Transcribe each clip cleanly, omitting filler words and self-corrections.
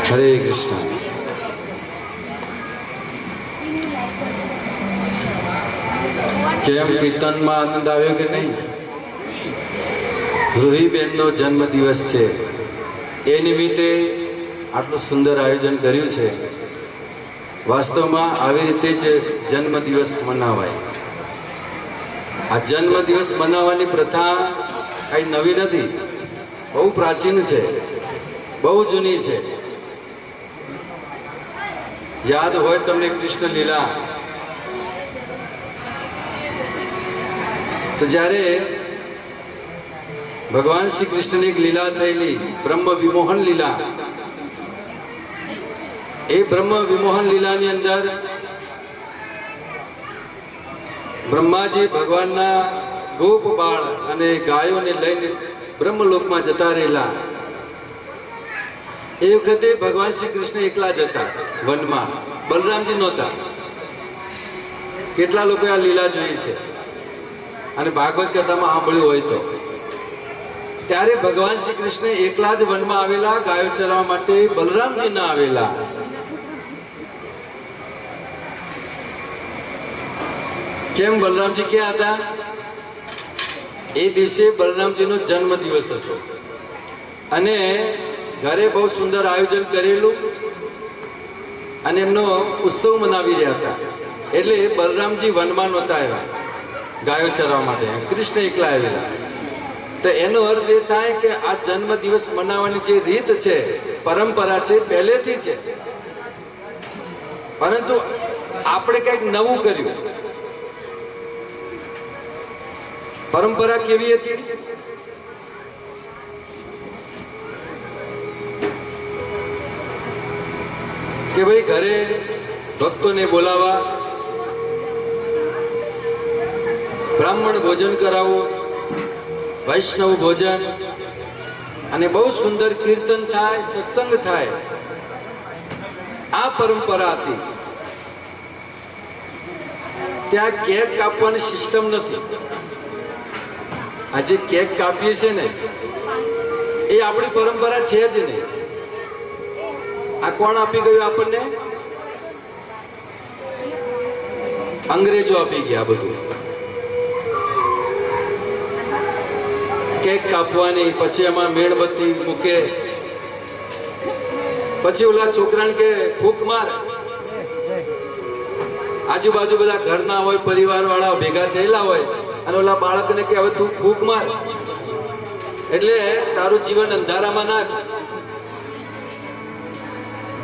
હરે કૃષ્ણ. કેમ કીર્તનમાં આનંદ આવ્યો કે નહીં? રૂહીબેનનો જન્મદિવસ છે, એ નિમિત્તે આટલું સુંદર આયોજન કર્યું છે. વાસ્તવમાં આવી રીતે જ જન્મદિવસ મનાવાય. આ જન્મદિવસ મનાવવાની પ્રથા કંઈ નવી નથી, બહુ પ્રાચીન છે, બહુ જૂની છે. યાદ હોય તમને કૃષ્ણ લીલા, તો જ્યારે ભગવાન શ્રી કૃષ્ણની એક લીલા થયેલી બ્રહ્મ વિમોહન લીલા, એ બ્રહ્મ વિમોહન લીલાની અંદર બ્રહ્માજી ભગવાનના ગોપ બાળ અને ગાયોને લઈને બ્રહ્મલોકમાં જતા રહેલા. એ વખતે ભગવાન શ્રી કૃષ્ણ એકલા જ હતા વનમાં, બલરામજી નહોતા. કેટલા લોકો આ લીલા જોઈ છે અને ભાગવત કથામાં સાંભળ્યું હોય તો. ત્યારે ભગવાન શ્રી કૃષ્ણ એકલા જ વનમાં આવેલા, ગાયો ચરાવવા માટે. બલરામજી ના આવેલા. કેમ? બલરામજી ક્યાં હતા? એ દિવસે બલરામજીનો જન્મ દિવસ હતો અને ઘરે બહુ સુંદર આયોજન કરેલું અને એમનો ઉત્સવ મનાવી રહ્યા હતા. એટલે બલરામજી વનમાં નહોતા આવ્યા ગાયો ચરાવવા માટે, કૃષ્ણ એકલા આવેલા. તો એનો અર્થ એ થાય કે આ જન્મ દિવસ મનાવવાની જે રીત છે, પરંપરા છે, પહેલેથી છે. પરંતુ આપણે કંઈક નવું કર્યું. પરંપરા કેવી હતી? કે ભાઈ ઘરે ભક્તોને બોલાવા, બ્રાહ્મણ ભોજન કરાવો, વૈષ્ણવ ભોજન, અને બહુ સુંદર કીર્તન થાય, સત્સંગ થાય. આ પરંપરા હતી. ત્યાં કેક કાપવાની સિસ્ટમ નથી. આજે કેક કાપીએ છે ને, એ આપણી પરંપરા છે જ નહીં. આ કોણ આપી ગયું આપણને? અંગ્રેજો આપી ગયા બધું. કેક કાપવાની, પછી એમાં મીણબત્તી મૂકે, પછી ઓલા છોકરાને કે ફૂંક માર. આજુબાજુ બધા ઘરના હોય, પરિવાર વાળા ભેગા થયેલા હોય, અને ઓલા બાળકને કે હવે તું ફૂંક માર, એટલે તારું જીવન અંધારામાં નાખ.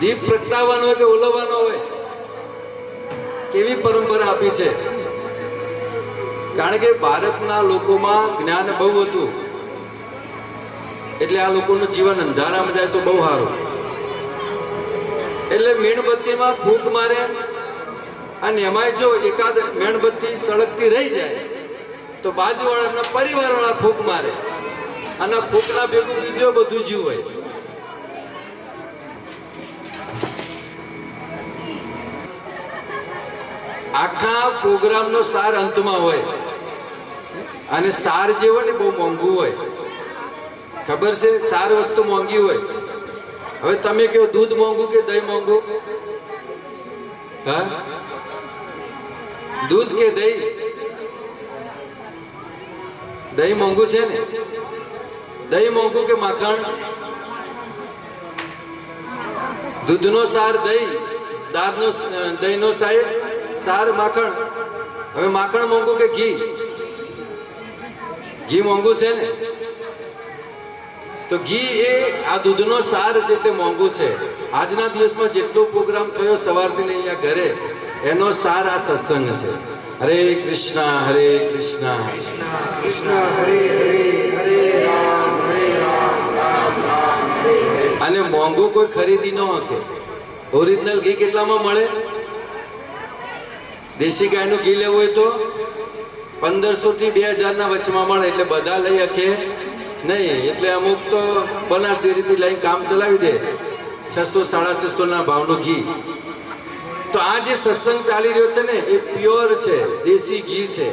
દીપ પ્રગટાવવાનો હોય કે ઓલવવાનો હોય, કેવી પરંપરા આપી છે. કારણ કે ભારતના લોકોમાં જ્ઞાન બહુ હતું, એટલે આ લોકોનું જીવન અંધારામાં જાય તો બહુ સારું. એટલે મીણબત્તીમાં ફૂંક મારે, અને એમાંય જો એકાદ મીણબત્તી સળગતી રહી જાય તો બાજુવાળા એમના પરિવારવાળા ફૂંક મારે, અને ફૂંકના ભેગું બીજો બધું જીવ હોય. આખા પ્રોગ્રામનો સાર અંતમાં હોય, અને સાર જે હોય ને બહુ મોંઘું હોય. ખબર છે? સાર વસ્તુ મોંઘી હોય. હવે તમે કહો દૂધ મોંઘું કે દહીં મોંઘું? હા, દૂધ કે દહીં? દહીં મોંઘું છે ને. દહીં મોંઘું કે માખણ? દૂધનો સાર દહીં, દહીંનો સાર માખણ. હવે માખણ મોંઘું કે ઘી? ઘી મોંઘું છે ને. તો ઘી એ આ દૂધનો સાર છે, તે મોંઘું છે. આજના દિવસમાં જેટલો પ્રોગ્રામ થયો સવારથી ને અહીંયા ઘરે, એનો સાર આ સત્સંગ છે. હરે કૃષ્ણ હરે કૃષ્ણ કૃષ્ણ હરે હરે હરે રામ રામ રામ હરે હરે. અને મોંઘું કોઈ ખરીદી ન શકે. ઓરિજિનલ ઘી કેટલામાં મળે? દેશી ગાયનું ઘી લેવું હોય તો 1500 થી 2000 ના વચમાં મળે. એટલે બધા લઈ શકે નહીં. એટલે અમુક તો બનાસ ડેરીથી લઈને કામ ચલાવી દે 600-650 ના ભાવનું ઘી. તો આ જે સત્સંગ ચાલી રહ્યો છે ને, એ પ્યોર છે, દેશી ઘી છે.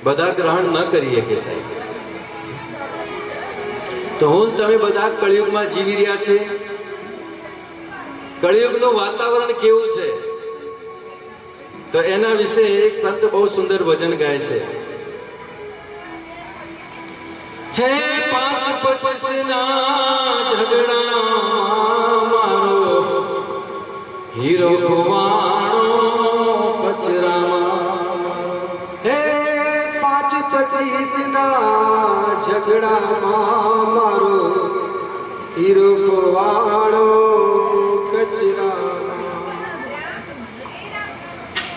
બધા ગ્રહણ ન કરીએ કે સાહેબ. તો હું ને તમે બધા કળિયુગમાં જીવી રહ્યા છે. કળિયુગનું વાતાવરણ કેવું છે તો એના વિશે એક સંત બહુ સુંદર ભજન ગાય છે. હે 5-25 ના ઝઘડા મારો હીરો ખોવાણો કચરામાં. હે 5-25 ના ઝઘડામાં મારો હીરો ખોવાણો કચરામાં.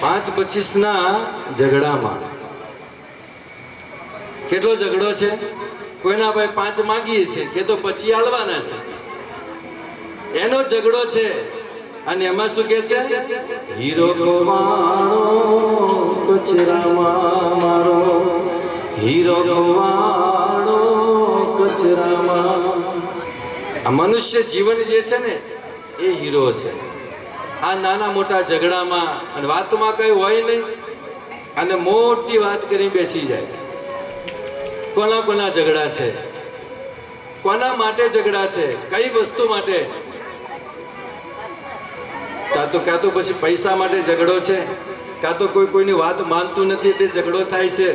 5-25 ના ઝઘડામાં કેટલો ઝઘડો છે? કોઈના ભાઈ 5 માંગીએ છે કે તો 25 આલવાના છે, એનો ઝઘડો છે. અને એમાં શું કે છે? હીરો ખોવાણો કચરામાં મારો હીરો ખોવાણો કચરામાં. આ મનુષ્ય જીવન જે છે ને એ હીરો છે. આ નાના મોટા ઝઘડામાં અને વાતમાં કઈ હોય નહીં અને મોટી વાત કરી બેસી જાય. કોના કોના ઝઘડા છે? કોના માટે ઝઘડા છે? કઈ વસ્તુ માટે? કાં તો પછી પૈસા માટે ઝઘડો છે, કાં તો કોઈ કોઈની વાત માનતું નથી એટલે ઝઘડો થાય છે.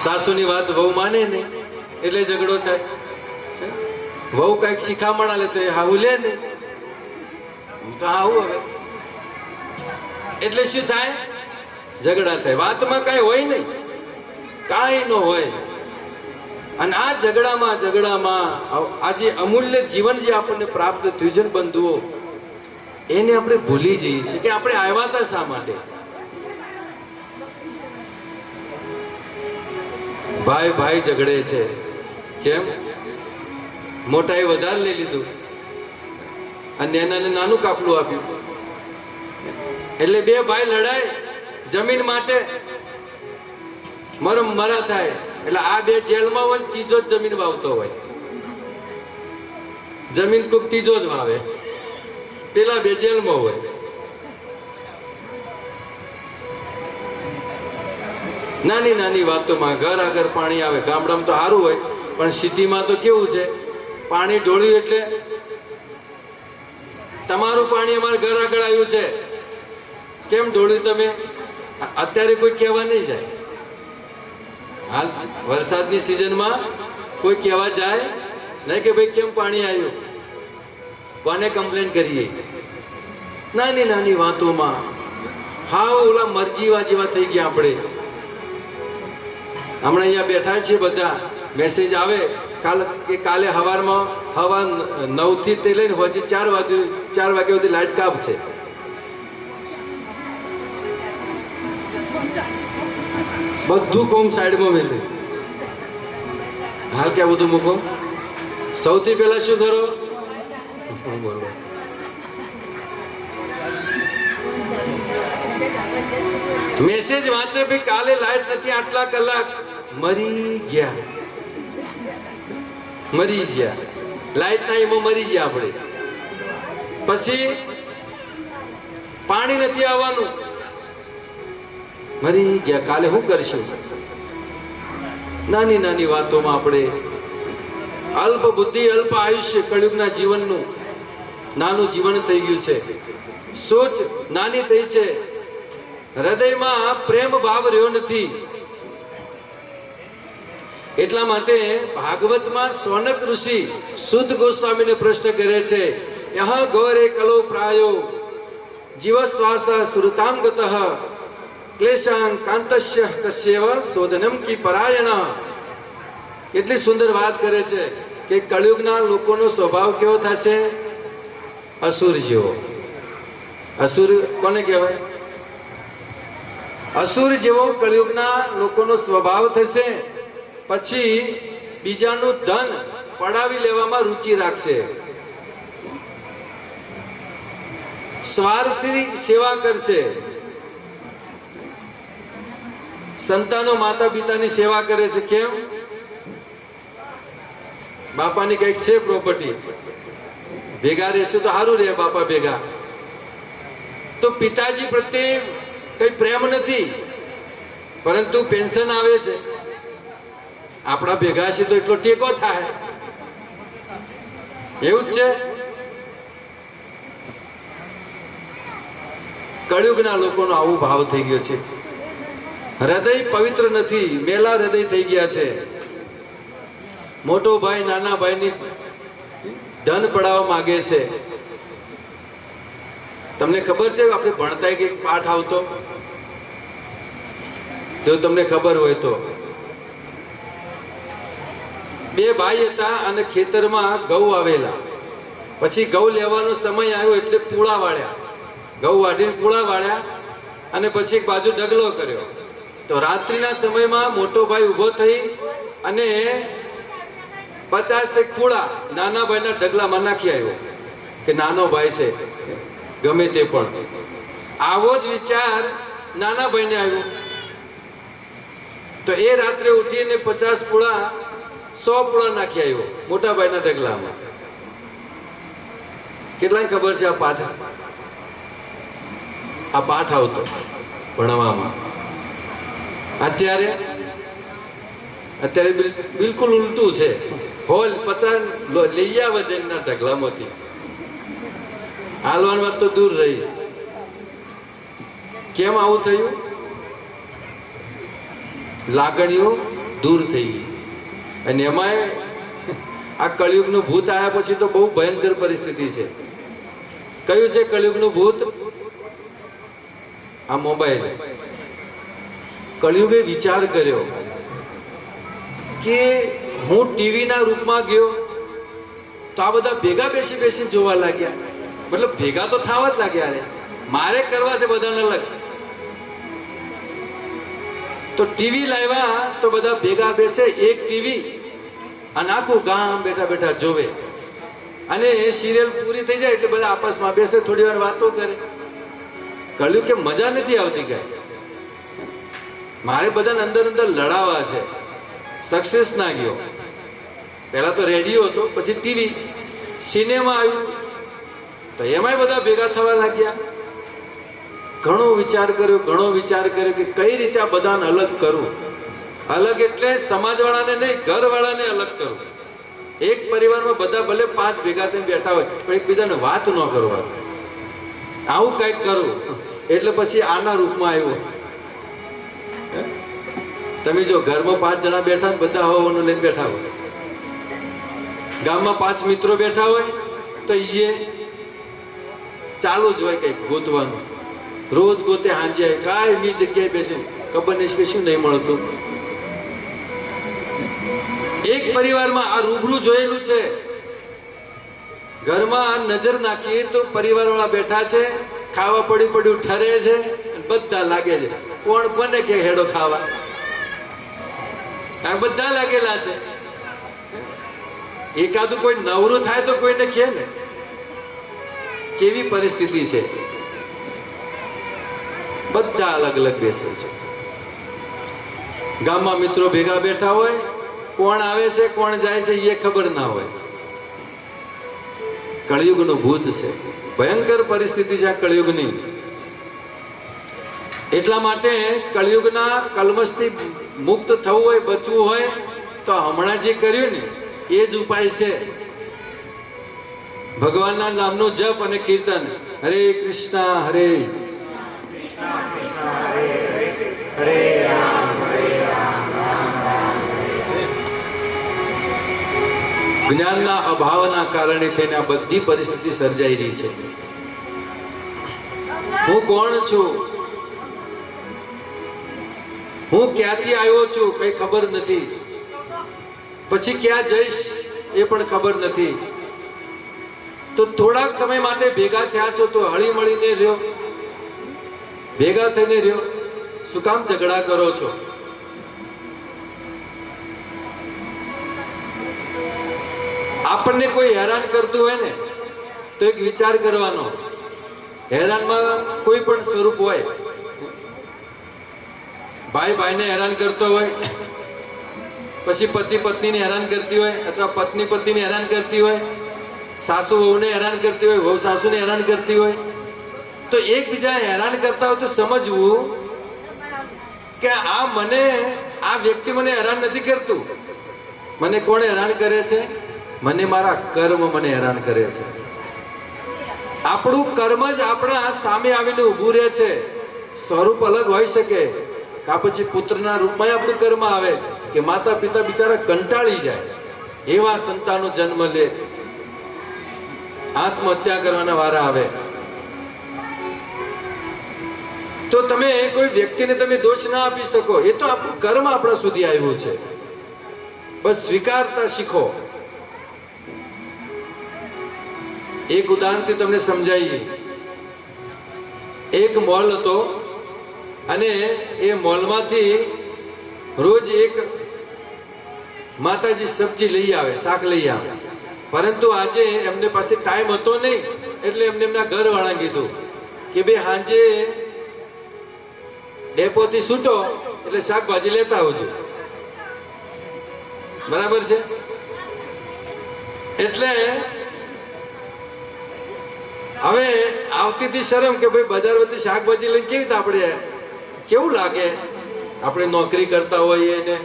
સાસુની વાત વહુ માને નહીં એટલે ઝઘડો થાય. વહુ કઈક શિખામણ આલે તો એ હાહુ લે ને, તો હાહુ હવે એટલે શું થાય? ઝઘડા થાય. વાતમાં કાંઈ હોય નહીં, કાંઈ ન હોય. અને આ ઝઘડામાં આ જે અમૂલ્ય જીવન જે આપણને પ્રાપ્ત થયું છે ને બંધુઓ, એને આપણે ભૂલી જઈએ છીએ કે આપણે આવ્યા હતા શા માટે. ભાઈ ભાઈ ઝઘડે છે. કેમ? મોટાએ વધારે લઈ લીધું અને નાનાને નાનું કાપલું આપ્યું એટલે બે ભાઈ લડાય જમીન માટે, મરમ મરા થાય. એટલે આ બે જેલમાં હોય, ત્રીજો જ જમીન વાવતો હોય. જમીન કોક ત્રીજો જ વાવે, પેલા બે જેલમાં હોય. નાની નાની વાતોમાં ઘર આગળ પાણી આવે. ગામડામાં તો સારું હોય, પણ સિટીમાં તો કેવું છે, પાણી ઢોળ્યું એટલે તમારું પાણી અમારા ઘર આગળ આવ્યું છે, કેમ ઢોળ્યું તમે? અત્યારે કોઈ કહેવા નહીં જાય. હાલ વરસાદની સિઝનમાં કોઈ કહેવા જાય નહીં કે ભાઈ કેમ પાણી આવ્યું, કોને કમ્પ્લેન કરીએ? નાની નાની વાતોમાં હા ઓલા મરજીવા જેવા થઈ ગયા આપણે. હમણાં અહીંયા બેઠા છીએ બધા, મેસેજ આવે કાલે સવારમાં 9 થી તે લઈને હજી 4 વાગ્યા સુધી લાઇટ કાપશે. બધું કોમ સાઈડમાં મેળવ્યું. હાલ ક્યાં બધું મૂકો? સૌથી પહેલા શું કરો? મેસેજ વાંચે ભાઈ કાલે લાઈટ નથી, આટલા કલાક મરી ગયા. લાઈટ ના એમાં મરી ગયા આપણે. પછી પાણી નથી આવવાનું, મરી ગયા. કાલે શું કરશું? નાની નાની વાતોમાં આપણે અલ્પ બુદ્ધિ અલ્પ આયુષ્ય, કળિયુગના જીવનનું નાનું જીવન થઈ ગયું છે. સોચ નાની થઈ છે, હૃદયમાં પ્રેમ ભાવ રહ્યો નથી. એટલા માટે ભાગવતમાં સોનક ઋષિ શુદ્ધ ગોસ્વામીને પ્રશ્ન કરે છે, યહ ગૌરે કલો પ્રાયો જીવશ્વાસ સુરતામ ગતઃ ક્લેશાં કાંતસ્ય કસ્યવ શોધનમ કી પરાયણ. કેટલી સુંદર વાત કરે છે કે કળિયુગના લોકોનો સ્વભાવ કેવો થશે? અસુર જેવો. અસુર કોને કહેવાય? અસુર જેવો કળિયુગના લોકોનો સ્વભાવ થશે. પછી બીજાનું ધન પડાવી લેવામાં રુચિ રાખશે, સ્વાર્થની સેવા કરશે. સંતાનો માતા પિતાની સેવા કરે છે. કેમ? બાપાની કઈક છે પ્રોપર્ટી, ભેગા રહેશું તો સારું રહે બાપા ભેગા. તો પિતાજી પ્રત્યે કઈ પ્રેમ નથી, પરંતુ પેન્શન આવે છે, આપણા ભેગા છે તો એટલો ટેકો થાય, એવું જ છે. કળિયુગના લોકોનો આવો ભાવ થઈ ગયો છે. હૃદય પવિત્ર નથી, મેલા હૃદય થઈ ગયા છે. મોટો ભાઈ નાના ભાઈની ધન પડાવવા માંગે છે. તમને ખબર છે આપણે ભણતા એક પાઠ આવતો, જો તમને ખબર હોય તો, બે ભાઈ હતા અને ખેતરમાં ઘઉં આવેલા. પછી ઘઉં લેવાનો સમય આવ્યો એટલે પૂળા વાળ્યા, ઘઉં વાઢીને પૂળા વાળ્યા અને પછી એક બાજુ ડગલો કર્યો. તો રાત્રિના સમયમાં મોટો ભાઈ ઊભો થઈ અને 50 પૂળા નાના ભાઈના ડગલામાં નાખી આવ્યો કે નાનો ભાઈ છે ગમે તે પણ. આવો જ વિચાર નાના ભાઈને આવ્યો. તો એ રાત્રે ઉઠીને 50 પૂળા 100 પૂળા નાખી આવ્યો મોટા ભાઈના ડગલામાં. કેટલાને ખબર છે આ પાઠ? આ પાઠ આવતો ભણવામાં. અત્યારે બિલકુલ ઉલટું છે. હોલ 50 લઈ આવે વજનના ઢગલામાંથી. હાલવાની વાત તો દૂર રહી. કેમ આવું થયું? લાગણીઓ દૂર થઈ ગઈ. અને એમાંય આ કળિયુગનું ભૂત આવ્યા પછી તો બહુ ભયંકર પરિસ્થિતિ છે. કયું છે કળિયુગનું ભૂત? આ મોબાઈલ. કળિયુગે વિચાર કર્યો કે હું ટીવીના રૂપમાં ગયો તો આ બધા ભેગા બેસી બેસી જોવા લાગ્યા. મતલબ ભેગા તો થવા જ લાગ્યા. અરે મારે કરવા છે બધાને અલગ. તો ટીવી લાવ્યા તો બધા ભેગા બેસે, એક ટીવી અને આખું ગામ બેઠા બેઠા જોવે. અને સિરિયલ પૂરી થઈ જાય એટલે બધા આપસમાં બેસે, થોડી વાર વાતો કરે. કળિયુગ કે મજા નથી આવતી કઈ. મારે બધાને અંદર અંદર લડાવવા છે. સક્સેસ ના ગયો. પહેલા તો રેડિયો હતો, પછી ટીવી, સિનેમા આવ્યું તો એમાંય બધા ભેગા થવા લાગ્યા. ઘણો વિચાર કર્યો કે કઈ રીતે આ બધાને અલગ કરું. અલગ એટલે સમાજવાળાને નહીં, ઘરવાળાને અલગ કરું. એક પરિવારમાં બધા ભલે 5 ભેગા થઈને બેઠા હોય પણ એકબીજાને વાત ન કરવા, આવું કંઈક કરું. એટલે પછી આના રૂપમાં આવ્યો. તમે જો ઘરમાં 5 જણા બેઠા, બધા હવાનું લઈને બેઠા હોય. ગામમાં 5 મિત્રો બેઠા હોય તો એ ચાલુ જ હોય કંઈક ગોતવાનું. રોજ ગોતે હાંજે કાંઈ જગ્યાએ બેસે, ખબર નહીં કે શું નહીં મળતું. એક પરિવારમાં આ રૂબરૂ જોયેલું છે. ઘરમાં નજર નાખીએ તો પરિવારવાળા બેઠા છે, ખાવા પડ્યું ઠરે છે, બધા લાગે છે. કોણ કોને કે હેડો ખાવા? બધા લાગેલા છે. એકાદું કોઈ નવરું થાય તો કોઈને કે ને. કેવી પરિસ્થિતિ છે. બધા અલગ અલગ બેસે છે. ગામમાં મિત્રો ભેગા બેઠા હોય, કોણ આવે છે કોણ જાય છે એ ખબર ના હોય. કળિયુગનું ભૂત છે. ભયંકર પરિસ્થિતિ છે આ કળિયુગની. એટલા માટે કળિયુગના કલ્મશથી મુક્ત થવું હોય, બચવું હોય તો હમણાં જે કર્યું ને એ જ ઉપાય છે. ભગવાનના નામનું જપ અને કીર્તન. હરે કૃષ્ણ હરે હરે રામ રામ રામ. જ્ઞાનના અભાવના કારણે થઈને આ બધી પરિસ્થિતિ સર્જાઈ રહી છે. હું કોણ છું, હું ક્યાંથી આવ્યો છું કઈ ખબર નથી, પછી ક્યાં જઈશ એ પણ ખબર નથી. તો થોડાક સમય માટે ભેગા થયા છો તો હળી મળીને રહ્યો, ભેગા થઈને રહ્યો. શું કામ ઝઘડા કરો છો? આપણને કોઈ હેરાન કરતું હોય ને તો એક વિચાર કરવાનો. હેરાનમાં કોઈ પણ સ્વરૂપ હોય. ભાઈ ભાઈને હેરાન કરતો હોય, પછી પતિ પત્નીને હેરાન કરતી હોય, અથવા પત્ની પતિને હેરાન કરતી હોય, સાસુ વહુને હેરાન કરતી હોય, વહુ સાસુને હેરાન કરતી હોય, તો એકબીજા હેરાન કરતા હોય તો સમજવું કે આ વ્યક્તિ મને હેરાન નથી કરતું. મને કોણ હેરાન કરે છે? મને મારા કર્મ મને હેરાન કરે છે. આપણું કર્મ જ આપણા સામે આવીને ઊભું રહે છે. સ્વરૂપ અલગ હોઈ શકે, કા પછી પુત્રના રૂપમાં આપણું કર્મ આવે કે માતા પિતા બિચારા કંટાળી જાય, એવા સંતાનો જન્મ લે, આત્મહત્યા કરવાના વારા આવે. તો તમે કોઈ વ્યક્તિને તમે દોષ ના આપી શકો. એ તો આપણું કર્મ આપણા સુધી આવ્યું છે. બસ સ્વીકારતા શીખો. એક ઉદાહરણથી તમને સમજાવીએ. એક મોલ હતો અને એ મોલમાંથી રોજ એક માતાજી સબ્જી લઈ આવે, શાક લઈ આવે. પરંતુ આજે એમને પાસે ટાઈમ હતો નહીં, એટલે એમને એમના ઘરવાળા કીધું કે ભાઈ સાંજે ડેપોથી છૂટો એટલે શાકભાજી લેતા આવજો. બરાબર છે? એટલે હવે આવતી હતી શરમ કે ભાઈ બજાર વતી શાકભાજી લઈને કેવી રીતે આપણે, કેવું લાગે આપણે નોકરી કરતા હોઈએ ને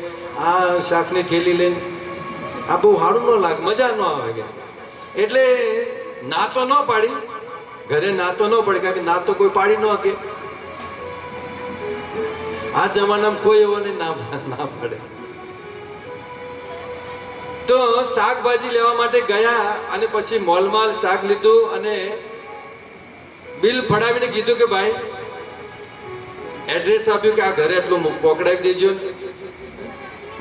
આ શાકની થેલી લઈને, આ બહુ સારું ન લાગે, મજા ન આવે. એટલે ના તો ન પાડી, ઘરે ના તો ન પડે, કારણ કે ના તો કોઈ પાડી ન શકે. આ જમાનામાં કોઈ એવો ને ના પાડે. તો શાકભાજી લેવા માટે ગયા અને પછી મોલમાં શાક લીધું અને બિલ ફડાવીને કીધું કે ભાઈ એડ્રેસ આપ્યું કે આ ઘરે એટલું પકડાવી દેજો,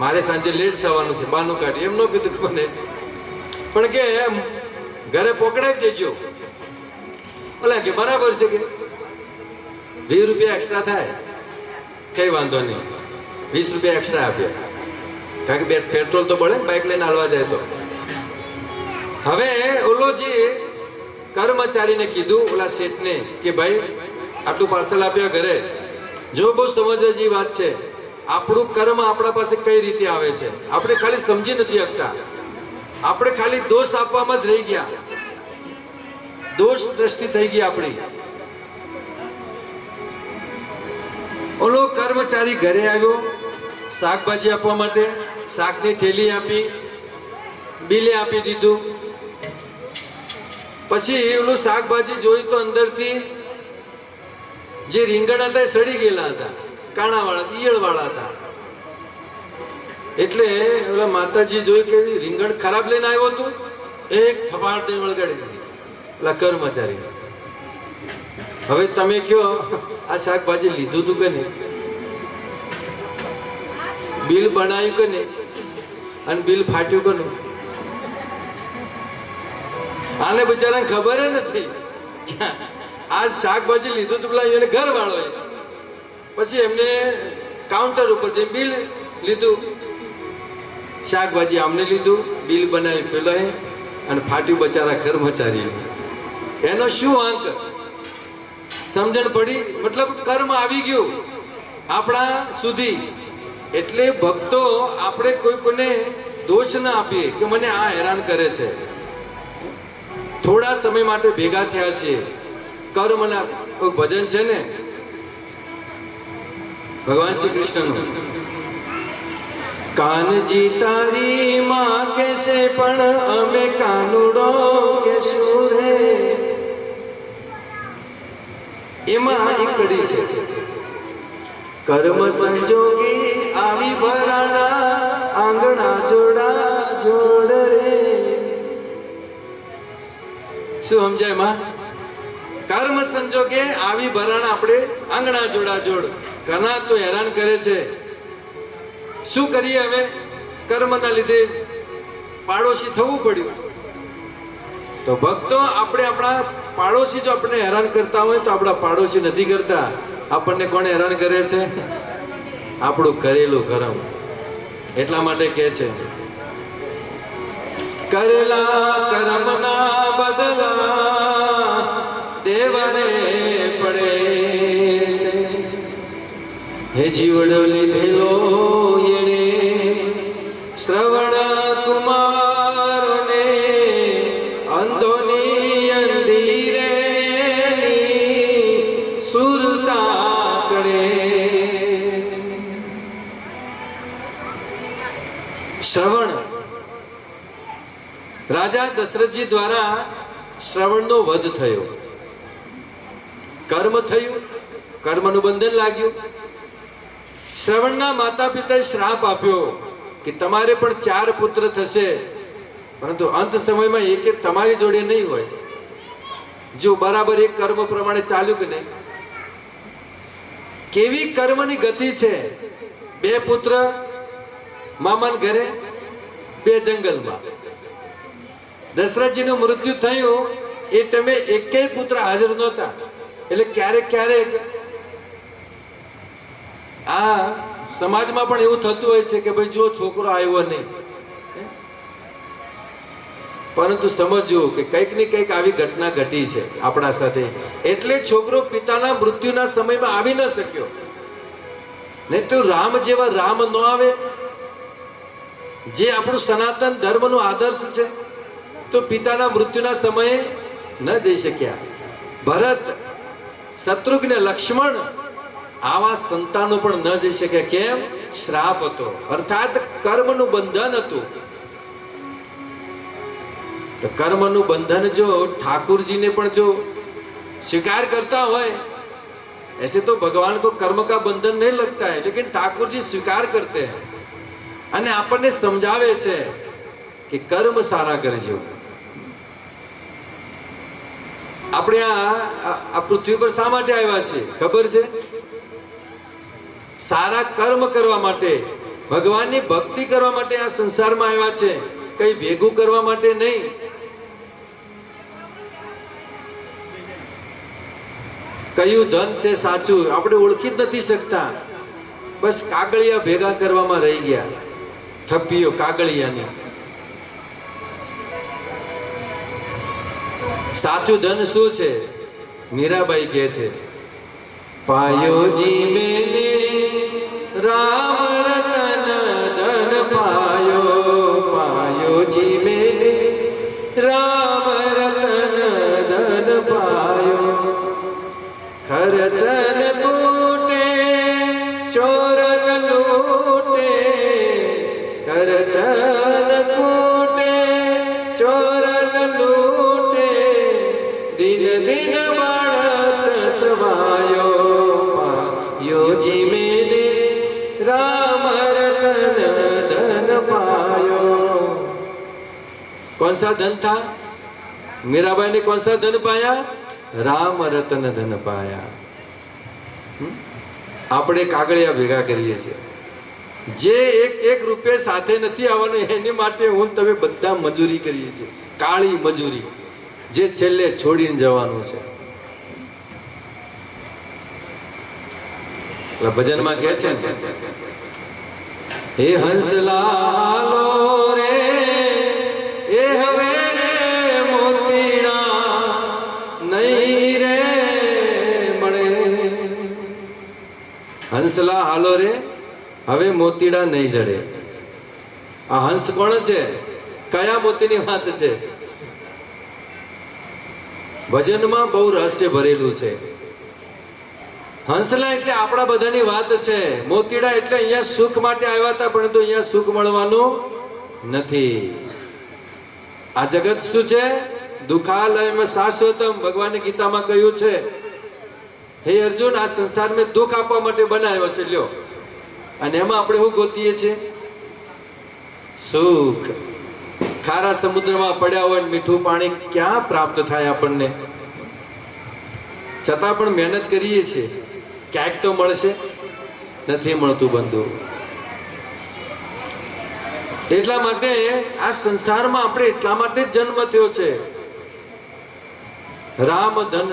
મારે સાંજે લેટ થવાનું છે, બાનું કાઢ્યું. એમ ન કીધું કે મને, પણ કે ઘરે પકડાવી દેજો. ઓલા કે બરાબર છે, કે 20 રૂપિયા એક્સ્ટ્રા થાય, કઈ વાંધો નહીં, 20 રૂપિયા એક્સ્ટ્રા આપ્યા, કારણ કે પેટ્રોલ તો બળે બાઇક લઈને હાલવા જાય તો. હવે ઓલો જે કર્મચારીને કીધું ઓલા શેઠને કે ભાઈ આટલું પાર્સલ આપ્યા ઘરે. જો બહુ સમજવા જેવી વાત છે. આપણું કર્મ આપણા પાસે કઈ રીતે આવે છે આપણે ખાલી સમજી નથી શકતા. આપણે ખાલી દોષ આપવામાં જ રહી ગયા, દોષ દ્રષ્ટિ થઈ ગઈ આપણી. ઓલો કર્મચારી ઘરે આવ્યો શાકભાજી આપવા માટે, શાકની થેલી આપી, બિલે આપી દીધું. પછી ઓલું શાકભાજી જોઈ તો અંદરથી જે રીંગણ હતા એ સડી ગયેલા હતા, કાણાવાળા, ઈયળવાળા હતા. એટલે ઓલા માતાજી જોઈ કે રીંગણ ખરાબ લઈને આવ્યો હતો, એક થપાડથી વળગાડી દીધી ઓલા કર્મચારી. હવે તમે કયો આ શાકભાજી લીધું તું કે નહીં? બિલ બનાવ્યું કે નહીં? અને બિલ ફાટ્યું કે નહીં? આને બિચારાને ખબર નથી આ શાકભાજી લીધું તું પેલા એને ઘર વાળો. પછી એમને કાઉન્ટર ઉપર જઈને બિલ લીધું, શાકભાજી આમને લીધું, બિલ બનાવી પેલો અને ફાટ્યું બચારા કર્મચારી. એનો શું અંક? સમજણ પડી? મતલબ કર્મ આવી ગયું આપણા સુધી. એટલે ભક્તો આપણે કોઈને દોષ ના આપીએ કે મને આ હેરાન કરે છે. થોડા સમય માટે ભેગા થયા છીએ. કર્મના કોઈ ભજન છે ને ભગવાન શ્રી કૃષ્ણનું, કાનજી તારી માં કેસે પણ અમે કાનુડો કેશું રે. એમાં એક કડી છે, કર્મ સંજોગી આવી ભરાણા આંગણા જોડા જોડ રે. શું સમજાય માં? કર્મ સંજોગે આવી ભરાણા આપણે આંગણા જોડા જોડ. ઘણા તો હેરાન કરે છે. શું કરીએ હવે? કર્મના લીધે પાડોશી થવું પડ્યું. તો ભક્તો આપણે આપણા પાડોશી જો આપણે હેરાન કરતા હોય તો આપણા પાડોશી નથી કરતા. આપણને કોણ હેરાન કરે છે? આપણું કરેલું કર્મ. એટલા માટે કહે છે કરેલા કર્મના બદલા દેવાને પડે છે. હે જીવડો લીધેલો એણે શ્રવણ કુમારને અંધોની અંધીરેની સુરતા ચડે. રાજા દશરથજી દ્વારા શ્રવણનો વધ થયો, કર્મ થયું, કર્મનું બંધન લાગ્યું. શ્રવણના માતા પિતાએ શ્રાપ આપ્યો કે તમારે પણ 4 પુત્ર થશે, પરંતુ અંત સમયમાં એક તમારી જોડે નહીં હોય. જો બરાબર એક કર્મ પ્રમાણે ચાલ્યું કે નહીં. કેવી કર્મની ગતિ છે! 2 પુત્ર મામાના ઘરે, 2 જંગલમાં. દશરથજીનું મૃત્યુ થયું એ ટાઈમે એકેય પુત્ર હાજર નહોતા. એટલે ક્યારેક ક્યારેક આ સમાજમાં પણ એવું થતું હોય છે કે ભાઈ જો છોકરો આવ્યો નહીં, પરંતુ સમજવું કે કંઈક ને કંઈક આવી ઘટના ઘટી છે આપણા સાથે, એટલે છોકરો પિતાના મૃત્યુના સમયમાં આવી ન શક્યો. નહીં તો રામ જેવા રામ ન આવે, જે આપણું સનાતન ધર્મનો આદર્શ છે, તો પિતાના મૃત્યુના સમયે ન જઈ શક્યા. ભરત, શત્રુઘ્ન, લક્ષ્મણ આવા સંતાનો પણ ન જઈ શક્યા. કેમ? શ્રાપ હતો, અર્થાત કર્મનું બંધન હતું. તો કર્મનું બંધન જો ઠાकुरजीને પણ જો स्वीकार करता હોય, ऐसे तो भगवान को कर्म का बंधन नहीं लगता है, लेकिन ठाकुरजी स्वीकार करते हैं અને આપણને સમજાવે છે કે કર્મ સારા કરજો. આપણે આ પૃથ્વી પર શા માટે આવ્યા છીએ ખબર છે? સારા કર્મ કરવા માટે, ભગવાનની ભક્તિ કરવા માટે આ સંસારમાં આવ્યા છે, કઈ ભેગું કરવા માટે નહીં. કયું ધન છે સાચું આપણે ઓળખી જ નથી શકતા. બસ કાગળિયા ભેગા કરવામાં રહી ગયા, થપ્પીઓ કાગળિયાની. સાચું ધન શું છે? મીરાબાઈ કહે છે, પાયો જી મેને રામ રતન ધન પાયો, પાયો જી મેને રામ રતન ધન પાયો. ખર્ચન કૂટે ચોરન લૂટે, ખર્ચન કૂટે ચોરન લૂટે, દિન દિન બળત સવાયો, પાયો જી મેને રામ રતન ધન પાયો. कौन सा धन था? मीराबाई ने कौन सा धन पाया? राम रतन धन पाया. આપણે કાગળિયા ભેગા કરીએ છીએ. જે એક રૂપિયા સાથે નથી આવવાનું, એની માટે હું તમે બધા મજૂરી કરીએ છીએ, કાળી મજૂરી, જે છેલ્લે છોડીને જવાનું છે. ભજનમાં કહે છે, હે હંસલાલો રે એ હવે રે મોતીડા નહીં રે મળે. હંસલા હાલો રે હવે મોતીડા નહીં જડે. આ હંસ કોણ છે? કયા મોતીની વાત છે? ભજનમાં બહુ રહસ્ય ભરેલું છે. હંસલા એટલે આપણા બધાની વાત છે. મોતીડા એટલે અહીંયા સુખ માટે આવ્યા હતા, પરંતુ અહીંયા સુખ મળવાનું નથી. આ જગત શું છે? દુઃખાલયમાં શાશ્વતમ. ભગવાને ગીતામાં કહ્યું છે, હે અર્જુન, આ સંસાર મેં દુઃખ આપવા માટે બનાવ્યો છે. લ્યો, અને એમાં આપણે શું ગોતીએ છીએ? સુખ. ખારા સમુદ્રમાં પડ્યા હોય મીઠું પાણી ક્યાં પ્રાપ્ત થાય આપણને? છતાં પણ મહેનત કરીએ છીએ, ક્યાંક તો મળશે, નથી મળતું બંધુ. એટલા માટે આ સંસારમાં આપણે એટલા માટે જ જન્મ થયો છે, રામ ધન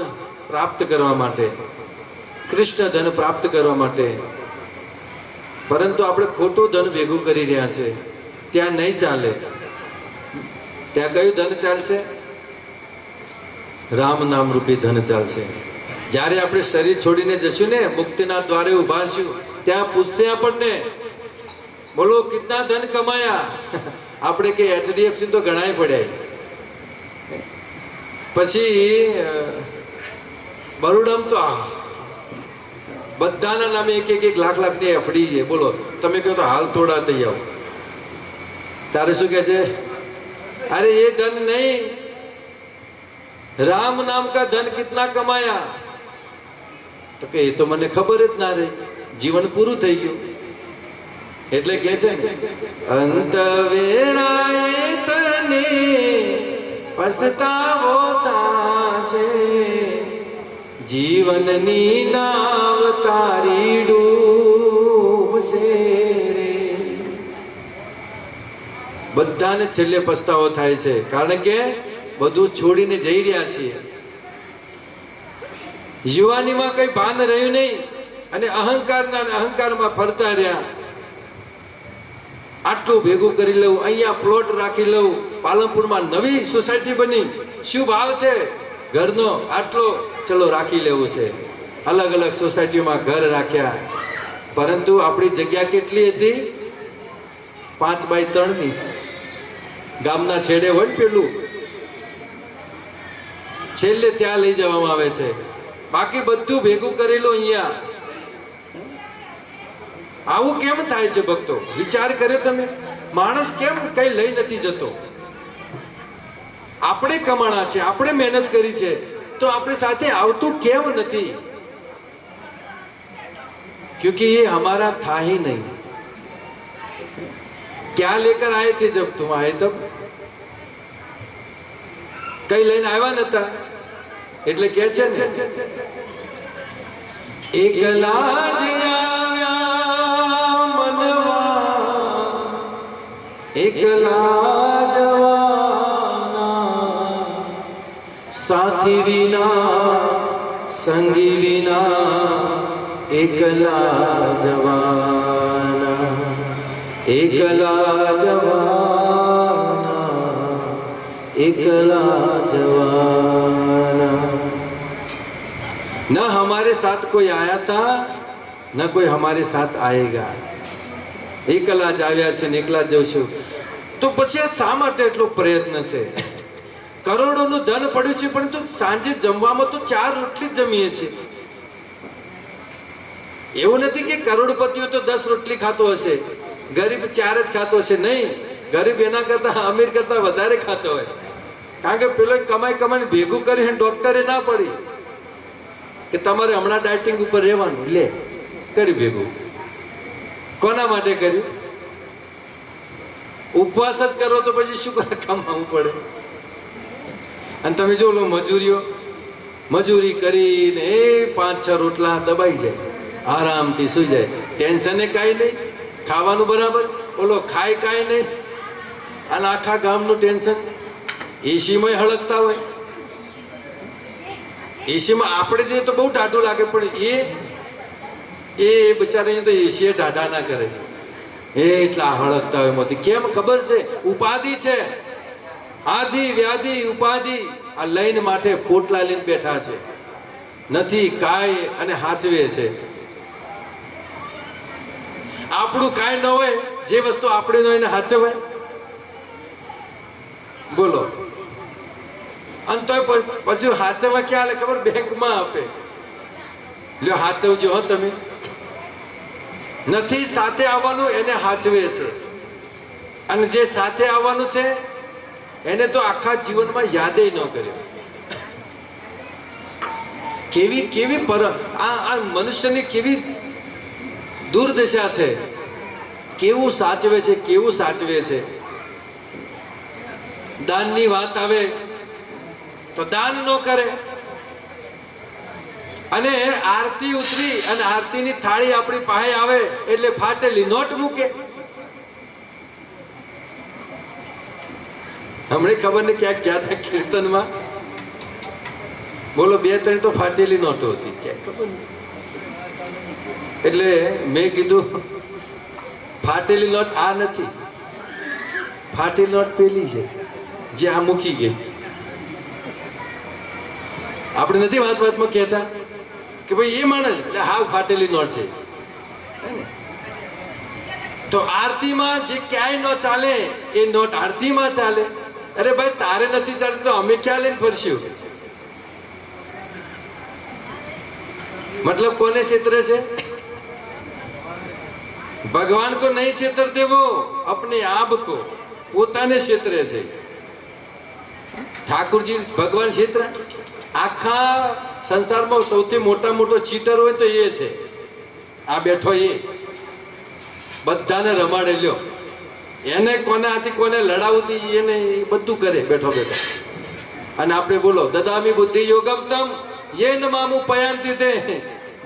પ્રાપ્ત કરવા માટે, કૃષ્ણ ધન પ્રાપ્ત કરવા માટે. પરંતુ આપણે ખોટું ધન ભેગું કરી રહ્યા છે. ત્યાં નહીં ચાલે. ત્યાં કયું ધન ચાલશે? રામ નામ રૂપી ધન ચાલશે. જ્યારે આપણે શરીર છોડીને જશું ને, મુક્તિના દ્વારે ઉભા છું, ત્યાં પૂછશે આપણને, બોલો કિતના ધન કમાયા? આપણે કે HDFC તો ઘણાય પડ્યા. પછી બરોડામ તો બધાના નામે એક લાખ ની એફડી છે. બોલો, તમે કહો તો હાલ થોડા થઈ આવો. તારે શું કે છે? अरे ये धन नहीं, राम नाम का धन कितना कमाया? तो કે એ તો મને ખબર જ ના રહી, જીવન પૂરું થઈ ગયું. એટલે કે છે અંત વેળાએ તને પસ્તાવો થાશે, જીવનની નાવ તારી ડૂબશે રે. બધાને છેલ્લે પસ્તાવો થાય છે, કારણ કે બધું છોડીને જઈ રહ્યા છીએ. યુવાનીમાં કઈ ભાન રહ્યું નહીં અને અહંકારમાં ફરતા રહ્યા. આટલું ભેગું કરી લઉં, અહીંયા પ્લોટ રાખી લઉં, પાલનપુરમાં નવી સોસાયટી બની, શું ભાવ છે ઘરનો? આટલો, ચલો રાખી લેવું છે. અલગ અલગ સોસાયટીમાં ઘર રાખ્યા, પરંતુ આપણી જગ્યા કેટલી હતી? 5x3ની. ગામના છેડે હોય પેલું, છેલ્લે ત્યાં લઈ જવામાં આવે છે. બાકી બધું ભેગું કરેલું અહીંયા. આવું કેમ થાય છે ભક્તો? વિચાર કર્યો તમે? માણસ કેમ કઈ લઈ નથી જતો? આપણે કમાણા છે, આપણે મહેનત કરી છે, તો આપણી સાથે આવતું કેમ નથી? क्योंकि ये हमारा था ही नहीं. क्या लेकर आए थे जब तुम आए तब? કઈ લઈને આવ્યા નતા. એટલે કે છે ને, એકલા જ આવ્યા મનવા, એકલા જવાના, સાથી વિના સંગી વિના, એકલા જવાના, એકલા જવાના, एकला जवाना. न हमारे साथ कोई आया था, न कोई हमारे साथ आएगा. એકલા જ આવ્યા છે ને એકલા જ જશું. તો પછી આ શા માટે એટલો પ્રયત્ન છે? કરોડોનું ધન પડ્યું છે, પણ તો સાંજે જમવામાં તો 4 રોટલી જ જમીએ છીએ. એવું નથી કે કરોડપતિઓ તો 10 રોટલી ખાતો હશે, ગરીબ 4 જ ખાતો હશે. નહીં, ગરીબ એના કરતા અમીર કરતા વધારે ખાતો હોય. કારણ કે પેલો કમાઈને ભેગું કરી ડોક્ટરે ના પડી કે તમારે હમણાં ડાયટિંગ ઉપર રહેવાનું, લે કરી ભેગું. કોના માટે કર્યું? ઉપવાસ જ કરો તો પછી શું કમાવું પડે? અને તમે જો લો મજૂરી કરીને એ 5-6 રોટલા દબાઈ જાય, આરામથી સુઈ જાય, ટેન્શને કાંઈ નહીં, ખાવાનું બરાબર, ઓલો ખાય કાંઈ નહીં, અને આખા ગામનું ટેન્શન. એસીમાં હળગતા હોય. એસીમાં આપણે જઈએ તો બહુ ટાઢું લાગે, પણ એ બિચારા તો એસી ટાઢા ના કરે, એટલા હળગતા હોય મોતી. કેમ ખબર છે? ઉપાધિ છે, આધિ વ્યાધિ ઉપાધિ. આ લઈને માટે પોટલા લઈને બેઠા છે, નથી કાંઈ, અને હાચવે છે. આપણું કાંઈ ન હોય, જે વસ્તુ આપણી ન હોય એને હાચવાય? બોલો. અને તો પછી હાથમાં ક્યાં હાલે ખબર? બેંકમાં આપે. લ્યો હાથવજો હો તમે. નથી સાથે આવવાનું એને હાચવે છે, અને જે સાથે આવવાનું છે એને તો આખા જીવનમાં યાદે ન કર્યો. કેવી આ મનુષ્યની કેવી દુર્દશા છે! કેવું સાચવે છે, કેવું સાચવે છે. દાનની વાત આવે તો દાન ન કરે, અને આરતી ઉતરી અને આરતીની થાળી આપણી પાસે આવે એટલે ફાટેલી નોટ મૂકે. હમણે ખબર ને ક્યાંક ગયા હતા કીર્તનમાં, બોલો 2-3 તો ફાટેલી નોટો હતી, ક્યાંક ખબર નહીં. એટલે મેં કીધું ફાટેલી નોટ આ નથી, ફાટેલી નોટ પેલી છે જે આ મૂકી ગઈ. આપણે નથી વાતમાં કહેતા કે ભાઈ એ માણસ એટલે હાવ ફાટેલી નોટ છે. તો આરતીમાં જે ક્યાંય ન ચાલે એ નોટ આરતીમાં ચાલે. અરે ભાઈ, તારે નથી ચાલતું તો અમે ક્યાં લઈને ફરશું? मतलब કોને છેતરે છે? ભગવાન કો નહીં છેતરતે, वो अपने आप को, પોતાને છેતરે છે. ઠાકોરજી ભગવાન ક્ષેત્ર આખા સંસારમાં સૌથી મોટો ચીટર હોય તો એ છે. આ બેઠો એ બધાને રમાડે લ્યો, એને કોને આથી કોને લડાવતી એને બધું કરે બેઠો બેઠો. અને આપણે બોલો દદામી બુદ્ધિ યોગમ તમ યેન મામુ પયાંતિ તે.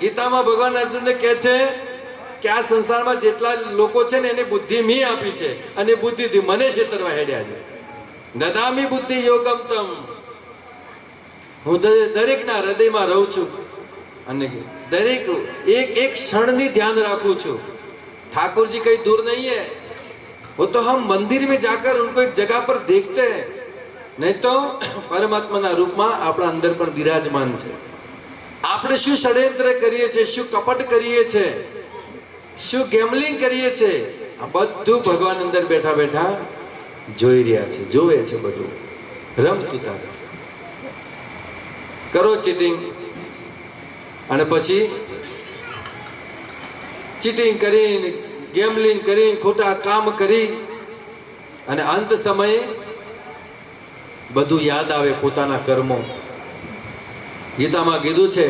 ગીતામાં ભગવાન અર્જુનને કહે છે કે આ સંસારમાં જેટલા લોકો છે ને એને બુદ્ધિ મેં આપી છે અને બુદ્ધિથી મને છેતરવા હેડ્યા છે. દદામી બુદ્ધિ યોગમ તમ. હું દરેકના હૃદયમાં રહું છું અને દરેક એક ક્ષણની ધ્યાન રાખું છું. ठाकुर जी कहीं दूर नहीं है, वो तो हम मंदिर में जाकर उनको एक जगह पर देखते हैं, नहीं तो परमात्मा रूप में अपना अंदर पर विराजमान है. આપણે શું ષડયંત્ર કરીએ છીએ, શું કપટ કરીએ છીએ, શું ગેમલિંગ કરીએ છીએ, આ બધું ભગવાન અંદર બેઠા બેઠા જોઈ રહ્યા છે, જોવે છે બધું. રમતું તારે કરો ચીટિંગ અને પછી ચીટિંગ કરીને ગેમલિંગ કરીને ખોટા કામ કરી અને અંત સમયે બધું યાદ આવે પોતાના કર્મો. ગીતામાં કીધું છે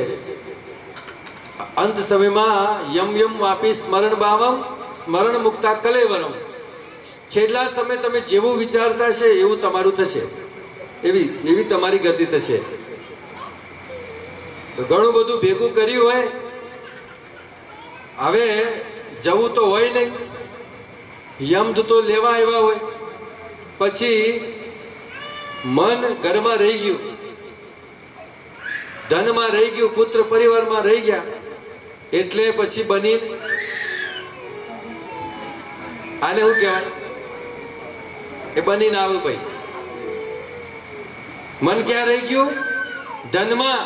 અંત સમયમાં યમ યમ વાપી સ્મરણ ભાવમ સ્મરણ મુક્તા કલેવરમ. છેલ્લા સમય તમે જેવું વિચારતા છે એવું તમારું થશે, એવી તમારી ગતિ થશે. ઘણું બધું ભેગું કર્યું હોય, હવે જવું તો હોય નહીં, યમ તો લેવા આવ્યા હોય, પછી મન ઘરમાં રહી ગયું, ધનમાં રહી ગયું, પુત્ર પરિવારમાં રહી ગયા, એટલે પછી બની આને શું કહેવાય, એ બનીને આવે ભાઈ. મન ક્યાં રહી ગયું? ધનમાં.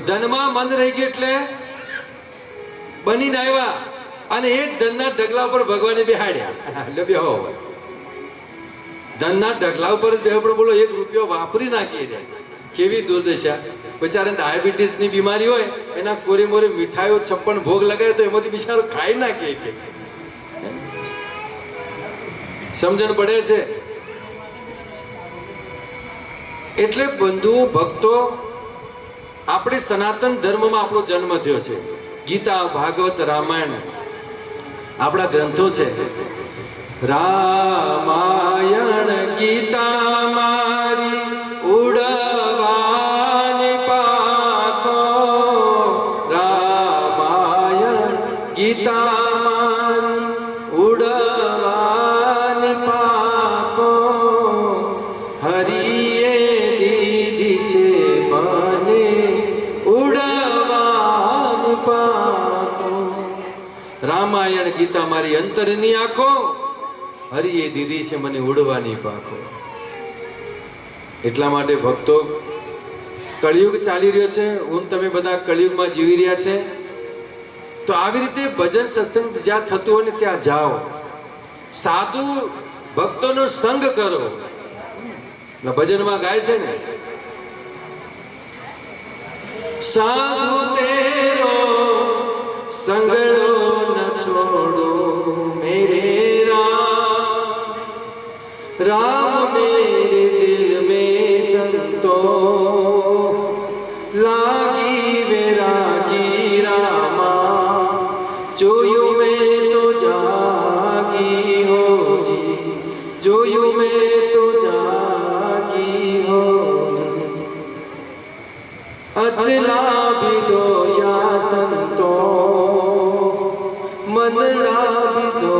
ધનમાં મન રહી ગયું એટલે બનીને આવ્યા અને એ ધનના ઢગલા ઉપર ભગવાને બેહાડ્યા. એટલે બેહો ધનના ઢગલા ઉપર જ બેહો, પણ બોલો 1 રૂપિયો વાપરી નાખીએ રહ્યા. કેવી દુર્દશા. બિચારાને ડાયાબિટીસની બીમારી હોય, એના કોરે મોરે મીઠાઈઓ 56 ભોગ લગાવે તો એમાંથી બિચારો ખાઈ નાખીએ કે સમજણ પડે છે. એટલે બંધુઓ ભક્તો, આપણે સનાતન ધર્મમાં આપણો જન્મ થયો છે. ગીતા, ભાગવત, રામાયણ આપણા ગ્રંથો છે. રામાયણ ગીતા મારી ઉડવાની પાતો, રામાયણ ગીતા મારી ઉડવાની પાતો, હરિએ દીધી છે મને ઉડવાની પાતો. રામાયણ ગીતા મારી અંતરની આંખો, હરિએ દીધી છે મને ઉડવાની પાંખો. એટલા માટે ભક્તો, કળિયુગ ચાલી રહ્યો છે, હું તમે બધા કળિયુગમાં જીવી રહ્યા છે, તો આવી રીતે ભજન સત્સંગ જ્યાં થતું હોય ને ત્યાં જાઓ, સાધુ ભક્તોનો સંગ કરો. ભજનમાં ગાય છે ને, સાધુ તેરો સંગડો ન છોડો મેરે राम मेरे दिल में संतो, लागी वैरागी रामा, जोयू में तो जागी हो जी, जोयू में तो जागी हो जी. अचला भी दो या संतो, मनला भी दो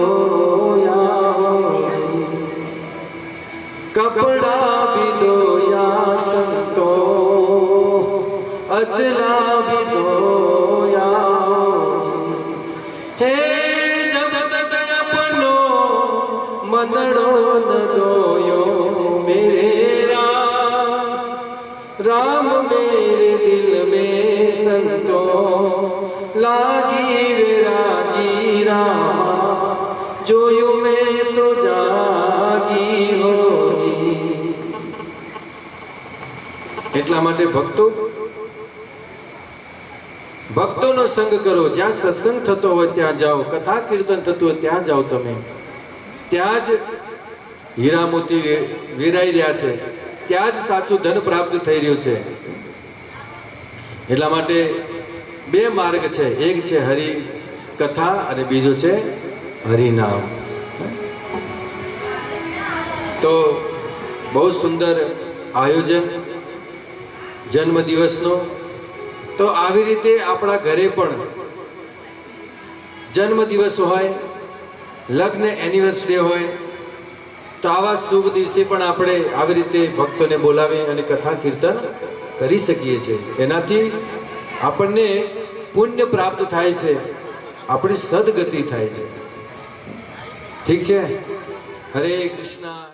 या जी, कपड़ा भी दो या संतो, अचला भी दो या जी. हे जब तक अपनो मनड़ो न दोयो मेरे राम मेरे दिल में संतो, लागी वैरागी रामा, जोयू में तो जागी हो. એટલા માટે ભક્તોનો સંગ કરો. જ્યાં સત્સંગ થતો હોય ત્યાં જાઓ, કથા કીર્તન થતું હોય ત્યાં જાઓ. તમે ત્યાં જ હીરા મોતી વેરાઈ રહ્યા છે. ત્યાં જ સાચું ધન પ્રાપ્ત થઈ રહ્યું છે. એટલા માટે બે માર્ગ છે, એક છે હરિ કથા અને બીજો છે હરિનામ. તો બહુ સુંદર આયોજન જન્મ દિવસનો. તો આવી રીતે આપણા ઘરે પણ જન્મ દિવસ હોય, લગ્ન એનિવર્સરી હોય, તો આવા શુભ દિવસે પણ આપણે આવી રીતે ભક્તોને બોલાવી અને કથા કીર્તન કરી શકીએ છીએ. એનાથી આપણને પુણ્ય પ્રાપ્ત થાય છે, આપણી સદગતિ થાય છે. ઠીક છે. હરે કૃષ્ણ.